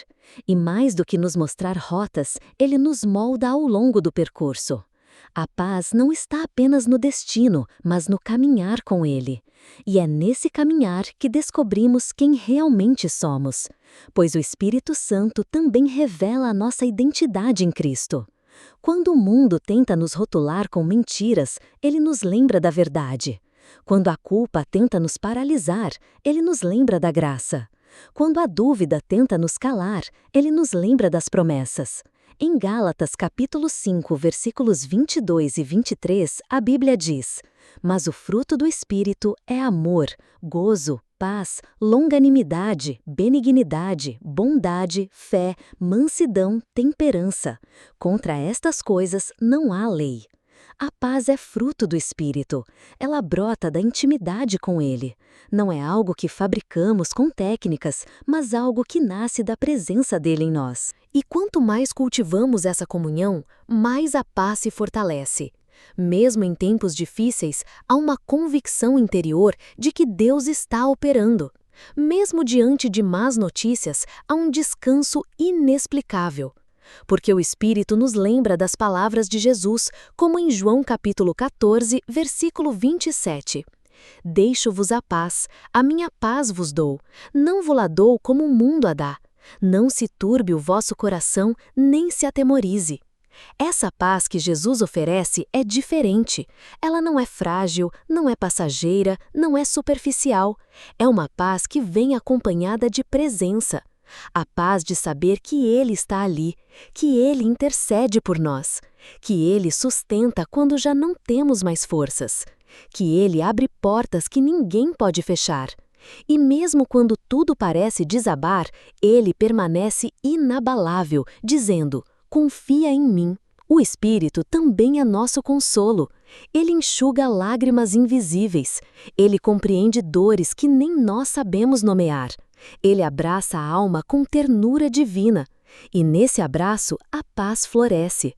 E mais do que nos mostrar rotas, ele nos molda ao longo do percurso. A paz não está apenas no destino, mas no caminhar com ele. E é nesse caminhar que descobrimos quem realmente somos, pois o Espírito Santo também revela a nossa identidade em Cristo. Quando o mundo tenta nos rotular com mentiras, ele nos lembra da verdade. Quando a culpa tenta nos paralisar, ele nos lembra da graça. Quando a dúvida tenta nos calar, ele nos lembra das promessas. Em Gálatas capítulo 5, versículos 22 e 23, a Bíblia diz: Mas o fruto do Espírito é amor, gozo, paz, longanimidade, benignidade, bondade, fé, mansidão, temperança. Contra estas coisas não há lei. A paz é fruto do Espírito. Ela brota da intimidade com Ele. Não é algo que fabricamos com técnicas, mas algo que nasce da presença dele em nós. E quanto mais cultivamos essa comunhão, mais a paz se fortalece. Mesmo em tempos difíceis, há uma convicção interior de que Deus está operando. Mesmo diante de más notícias, há um descanso inexplicável. Porque o Espírito nos lembra das palavras de Jesus, como em João capítulo 14, versículo 27. Deixo-vos a minha paz vos dou, não vo-la dou como o mundo a dá. Não se turbe o vosso coração, nem se atemorize. Essa paz que Jesus oferece é diferente. Ela não é frágil, não é passageira, não é superficial. É uma paz que vem acompanhada de presença. A paz de saber que Ele está ali, que Ele intercede por nós, que Ele sustenta quando já não temos mais forças, que Ele abre portas que ninguém pode fechar. E mesmo quando tudo parece desabar, Ele permanece inabalável, dizendo: confia em mim. O Espírito também é nosso consolo. Ele enxuga lágrimas invisíveis. Ele compreende dores que nem nós sabemos nomear. Ele abraça a alma com ternura divina. E nesse abraço, a paz floresce.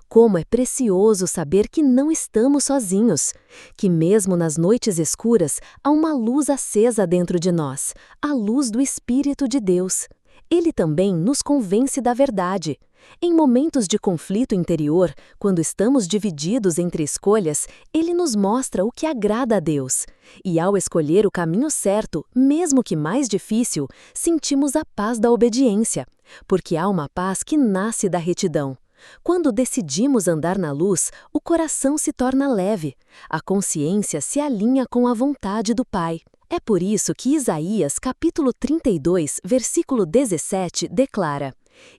Como é precioso saber que não estamos sozinhos, que mesmo nas noites escuras há uma luz acesa dentro de nós, a luz do Espírito de Deus. Ele também nos convence da verdade. Em momentos de conflito interior, quando estamos divididos entre escolhas, ele nos mostra o que agrada a Deus. E ao escolher o caminho certo, mesmo que mais difícil, sentimos a paz da obediência, porque há uma paz que nasce da retidão. Quando decidimos andar na luz, o coração se torna leve, a consciência se alinha com a vontade do Pai. É por isso que Isaías, capítulo 32, versículo 17, declara: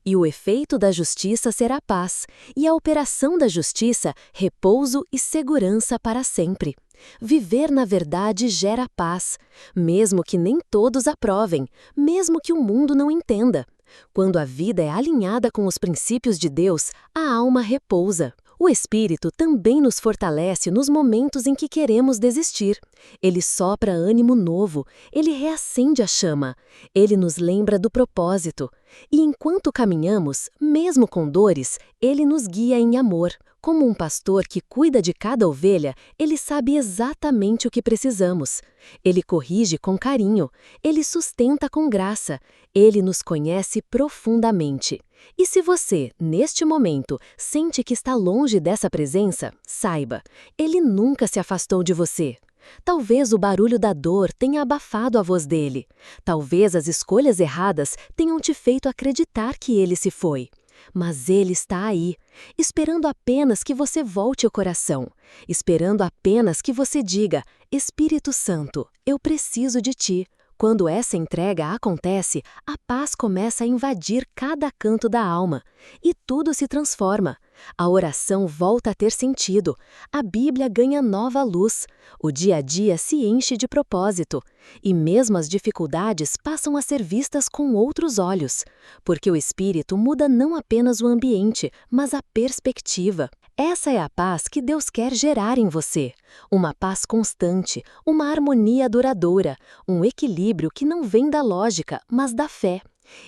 E o efeito da justiça será paz, e a operação da justiça, repouso e segurança para sempre. Viver na verdade gera paz, mesmo que nem todos aprovem, mesmo que o mundo não entenda. Quando a vida é alinhada com os princípios de Deus, a alma repousa. O Espírito também nos fortalece nos momentos em que queremos desistir. Ele sopra ânimo novo, ele reacende a chama, ele nos lembra do propósito. E enquanto caminhamos, mesmo com dores, ele nos guia em amor. Como um pastor que cuida de cada ovelha, ele sabe exatamente o que precisamos. Ele corrige com carinho, ele sustenta com graça, ele nos conhece profundamente. E se você, neste momento, sente que está longe dessa presença, saiba, ele nunca se afastou de você. Talvez o barulho da dor tenha abafado a voz dele. Talvez as escolhas erradas tenham te feito acreditar que ele se foi. Mas ele está aí, esperando apenas que você volte o coração, esperando apenas que você diga: Espírito Santo, eu preciso de ti, Quando essa entrega acontece, a paz começa a invadir cada canto da alma e tudo se transforma. A oração volta a ter sentido, a Bíblia ganha nova luz, o dia a dia se enche de propósito e mesmo as dificuldades passam a ser vistas com outros olhos, porque o Espírito muda não apenas o ambiente, mas a perspectiva. Essa é a paz que Deus quer gerar em você. Uma paz constante, uma harmonia duradoura, um equilíbrio que não vem da lógica, mas da fé.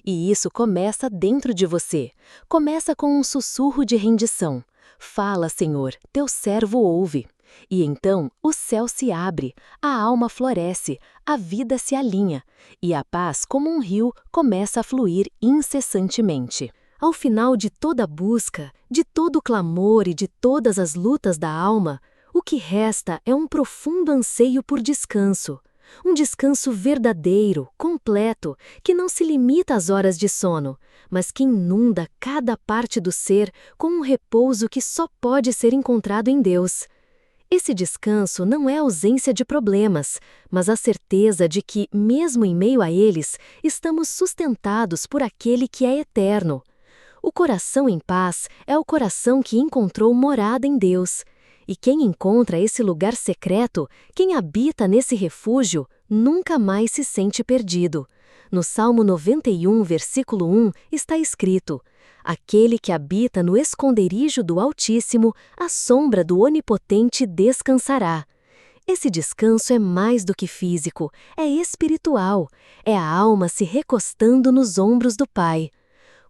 E isso começa dentro de você. Começa com um sussurro de rendição. Fala, Senhor, teu servo ouve. E então o céu se abre, a alma floresce, a vida se alinha, e a paz, como um rio, começa a fluir incessantemente. Ao final de toda a busca, de todo o clamor e de todas as lutas da alma, o que resta é um profundo anseio por descanso. Um descanso verdadeiro, completo, que não se limita às horas de sono, mas que inunda cada parte do ser com um repouso que só pode ser encontrado em Deus. Esse descanso não é ausência de problemas, mas a certeza de que, mesmo em meio a eles, estamos sustentados por aquele que é eterno. O coração em paz é o coração que encontrou morada em Deus. E quem encontra esse lugar secreto, quem habita nesse refúgio, nunca mais se sente perdido. No Salmo 91, versículo 1, está escrito: Aquele que habita no esconderijo do Altíssimo, à sombra do Onipotente descansará. Esse descanso é mais do que físico, é espiritual, é a alma se recostando nos ombros do Pai.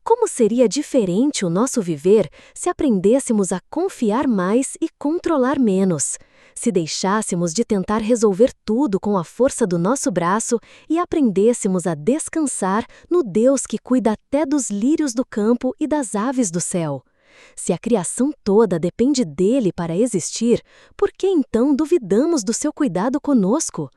Como seria diferente o nosso viver se aprendêssemos a confiar mais e controlar menos? Se deixássemos de tentar resolver tudo com a força do nosso braço e aprendêssemos a descansar no Deus que cuida até dos lírios do campo e das aves do céu? Se a criação toda depende dele para existir, por que então duvidamos do seu cuidado conosco?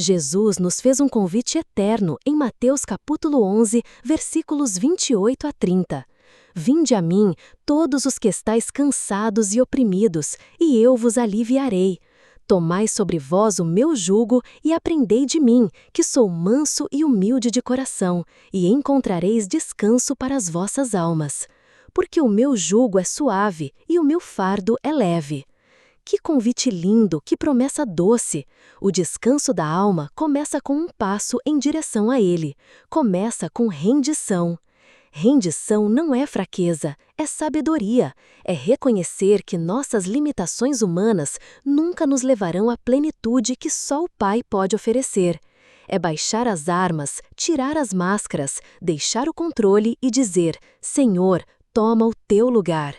Jesus nos fez um convite eterno em Mateus capítulo 11, versículos 28 a 30. Vinde a mim, todos os que estáis cansados e oprimidos, e eu vos aliviarei. Tomai sobre vós o meu jugo e aprendei de mim, que sou manso e humilde de coração, e encontrareis descanso para as vossas almas. Porque o meu jugo é suave e o meu fardo é leve. Que convite lindo, que promessa doce! O descanso da alma começa com um passo em direção a ele. Começa com rendição. Rendição não é fraqueza, é sabedoria. É reconhecer que nossas limitações humanas nunca nos levarão à plenitude que só o Pai pode oferecer. É baixar as armas, tirar as máscaras, deixar o controle e dizer: Senhor, toma o teu lugar.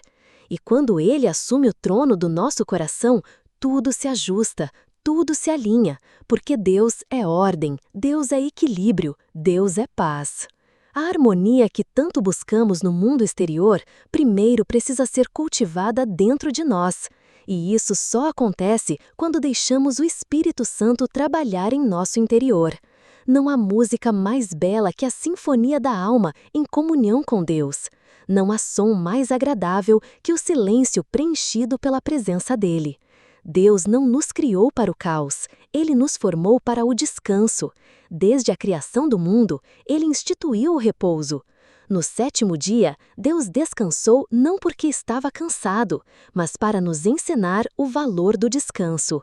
E quando Ele assume o trono do nosso coração, tudo se ajusta, tudo se alinha, porque Deus é ordem, Deus é equilíbrio, Deus é paz. A harmonia que tanto buscamos no mundo exterior, primeiro precisa ser cultivada dentro de nós. E isso só acontece quando deixamos o Espírito Santo trabalhar em nosso interior. Não há música mais bela que a sinfonia da alma em comunhão com Deus. Não há som mais agradável que o silêncio preenchido pela presença dele. Deus não nos criou para o caos, Ele nos formou para o descanso. Desde a criação do mundo, Ele instituiu o repouso. No 7º dia, Deus descansou não porque estava cansado, mas para nos ensinar o valor do descanso.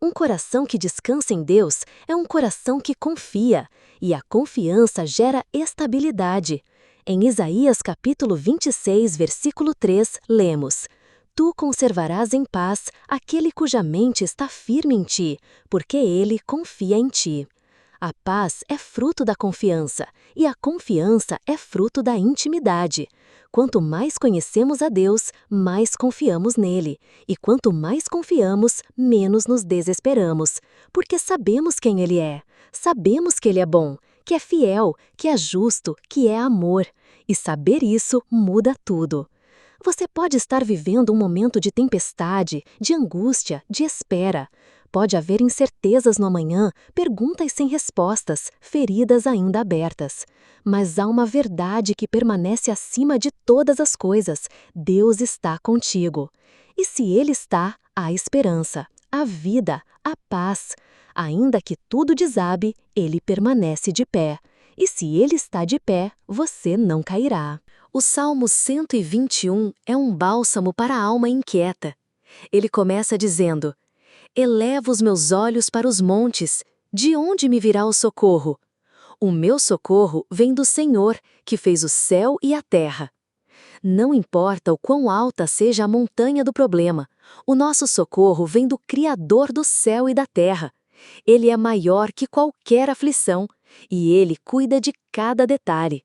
Um coração que descansa em Deus é um coração que confia, e a confiança gera estabilidade. Em Isaías capítulo 26, versículo 3, lemos: Tu conservarás em paz aquele cuja mente está firme em ti, porque ele confia em ti. A paz é fruto da confiança, e a confiança é fruto da intimidade. Quanto mais conhecemos a Deus, mais confiamos nele. E quanto mais confiamos, menos nos desesperamos, porque sabemos quem ele é. Sabemos que ele é bom, que é fiel, que é justo, que é amor. E saber isso muda tudo. Você pode estar vivendo um momento de tempestade, de angústia, de espera. Pode haver incertezas no amanhã, perguntas sem respostas, feridas ainda abertas. Mas há uma verdade que permanece acima de todas as coisas: Deus está contigo. E se Ele está, há esperança, há vida, há paz. Ainda que tudo desabe, ele permanece de pé. E se ele está de pé, você não cairá. O Salmo 121 é um bálsamo para a alma inquieta. Ele começa dizendo: Elevo os meus olhos para os montes, de onde me virá o socorro? O meu socorro vem do Senhor, que fez o céu e a terra. Não importa o quão alta seja a montanha do problema, o nosso socorro vem do Criador do céu e da terra. Ele é maior que qualquer aflição, e ele cuida de cada detalhe.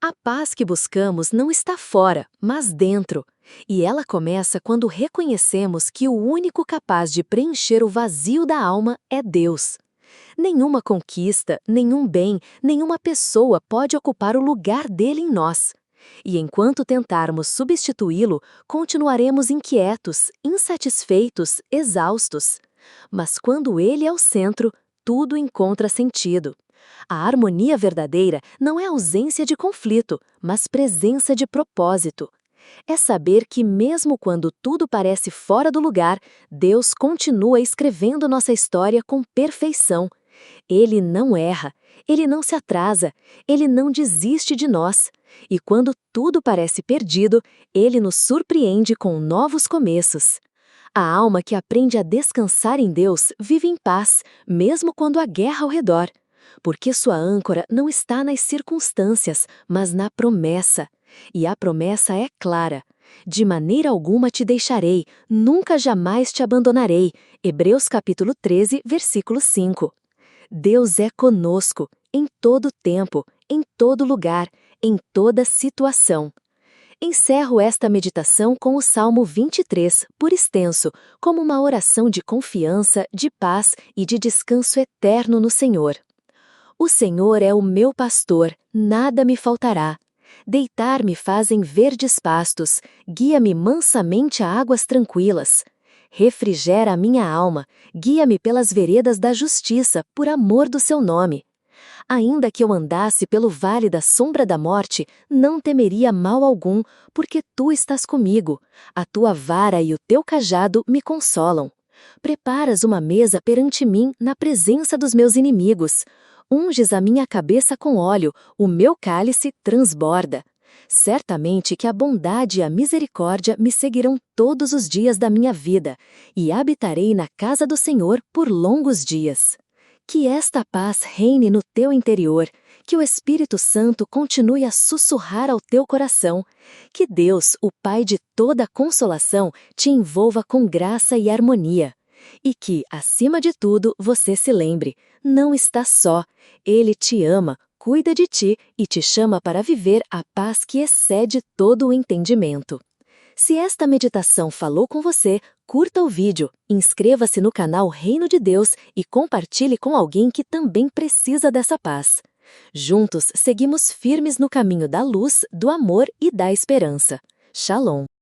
A paz que buscamos não está fora, mas dentro. E ela começa quando reconhecemos que o único capaz de preencher o vazio da alma é Deus. Nenhuma conquista, nenhum bem, nenhuma pessoa pode ocupar o lugar dele em nós. E enquanto tentarmos substituí-lo, continuaremos inquietos, insatisfeitos, exaustos. Mas quando ele é o centro, tudo encontra sentido. A harmonia verdadeira não é ausência de conflito, mas presença de propósito. É saber que mesmo quando tudo parece fora do lugar, Deus continua escrevendo nossa história com perfeição. Ele não erra, ele não se atrasa, ele não desiste de nós. E quando tudo parece perdido, ele nos surpreende com novos começos. A alma que aprende a descansar em Deus vive em paz, mesmo quando há guerra ao redor. Porque sua âncora não está nas circunstâncias, mas na promessa. E a promessa é clara: de maneira alguma te deixarei, nunca jamais te abandonarei. Hebreus capítulo 13, versículo 5. Deus é conosco, em todo tempo, em todo lugar, em toda situação. Encerro esta meditação com o Salmo 23, por extenso, como uma oração de confiança, de paz e de descanso eterno no Senhor. O Senhor é o meu pastor, nada me faltará. Deitar-me faz em verdes pastos, guia-me mansamente a águas tranquilas. Refrigera a minha alma, guia-me pelas veredas da justiça, por amor do seu nome. Ainda que eu andasse pelo vale da sombra da morte, não temeria mal algum, porque tu estás comigo. A tua vara e o teu cajado me consolam. Preparas uma mesa perante mim na presença dos meus inimigos. Unges a minha cabeça com óleo, o meu cálice transborda. Certamente que a bondade e a misericórdia me seguirão todos os dias da minha vida, e habitarei na casa do Senhor por longos dias. Que esta paz reine no teu interior, que o Espírito Santo continue a sussurrar ao teu coração, que Deus, o Pai de toda consolação, te envolva com graça e harmonia. E que, acima de tudo, você se lembre, não está só, Ele te ama, cuida de ti e te chama para viver a paz que excede todo o entendimento. Se esta meditação falou com você, curta o vídeo, inscreva-se no canal Reino de Deus e compartilhe com alguém que também precisa dessa paz. Juntos, seguimos firmes no caminho da luz, do amor e da esperança. Shalom!